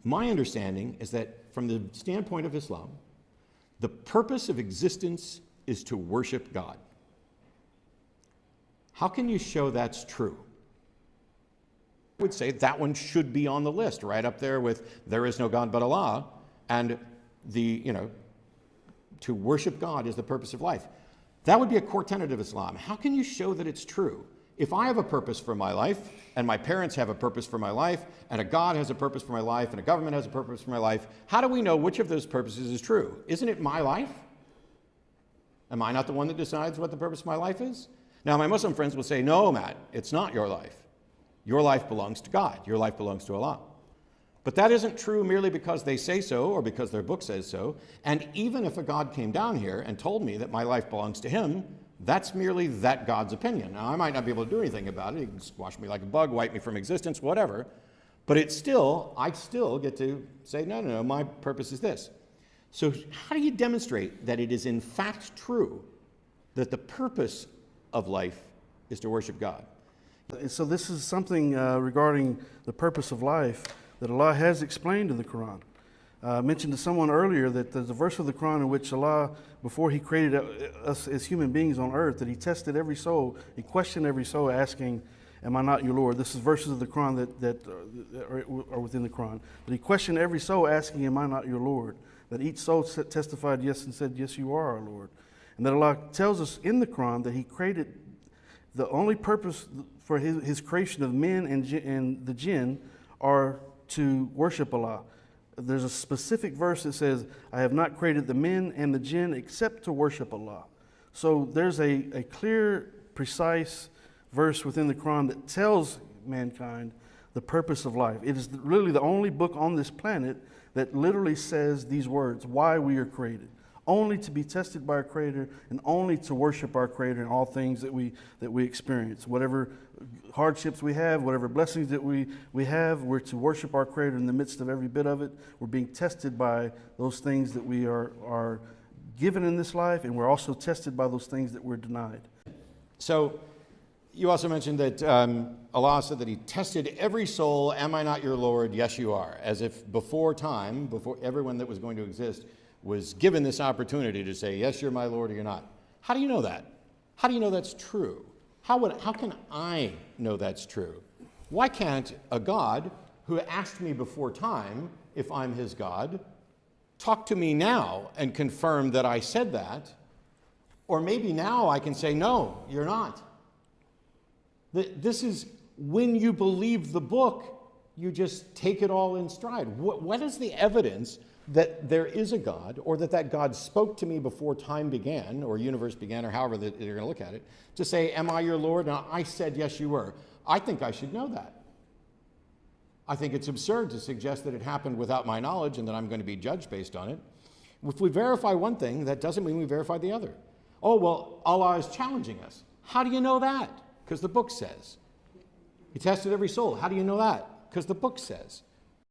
My understanding is that from the standpoint of Islam, the purpose of existence is to worship God. How can you show that's true? I would say that one should be on the list, right up there with there is no God but Allah, and to worship God is the purpose of life. That would be a core tenet of Islam. How can you show that it's true? If I have a purpose for my life, and my parents have a purpose for my life, and a God has a purpose for my life, and a government has a purpose for my life, how do we know which of those purposes is true? Isn't it my life? Am I not the one that decides what the purpose of my life is? Now, my Muslim friends will say, no, Matt, it's not your life. Your life belongs to God. Your life belongs to Allah. But that isn't true merely because they say so or because their book says so. And even if a God came down here and told me that my life belongs to him, that's merely that God's opinion. Now, I might not be able to do anything about it. He can squash me like a bug, wipe me from existence, whatever. But I still get to say, no, my purpose is this. So how do you demonstrate that it is in fact true that the purpose of life is to worship God? So this is something regarding the purpose of life that Allah has explained in the Quran. I mentioned to someone earlier that there's a verse of the Quran in which Allah, before he created us as human beings on earth, that he tested every soul, he questioned every soul asking, am I not your Lord? This is verses of the Quran that are within the Quran. But he questioned every soul asking, am I not your Lord? That each soul testified yes and said, yes, you are our Lord. And that Allah tells us in the Quran that he created the only purpose for his creation of men and the jinn are to worship Allah. There's a specific verse that says, I have not created the men and the jinn except to worship Allah. So there's a clear, precise verse within the Quran that tells mankind the purpose of life. It is literally the only book on this planet that literally says these words, why we are created. Only to be tested by our Creator and only to worship our Creator in all things that we experience. Whatever hardships we have, whatever blessings that we have, we're to worship our Creator in the midst of every bit of it. We're being tested by those things that we are given in this life, and we're also tested by those things that we're denied. So you also mentioned that Allah said that he tested every soul, am I not your Lord? Yes, you are. As if before time, before everyone that was going to exist was given this opportunity to say, yes, you're my Lord or you're not. How do you know that? How do you know that's true? How can I know that's true? Why can't a God who asked me before time if I'm his God talk to me now and confirm that I said that? Or maybe now I can say, no, you're not. This is when you believe the book, you just take it all in stride. What is the evidence that there is a God, or that God spoke to me before time began, or universe began, or however that you're going to look at it, to say, am I your Lord? Now, I said, yes, you were. I think I should know that. I think it's absurd to suggest that it happened without my knowledge and that I'm going to be judged based on it. If we verify one thing, that doesn't mean we verify the other. Oh, well, Allah is challenging us. How do you know that? Because the book says. He tested every soul. How do you know that? Because the book says.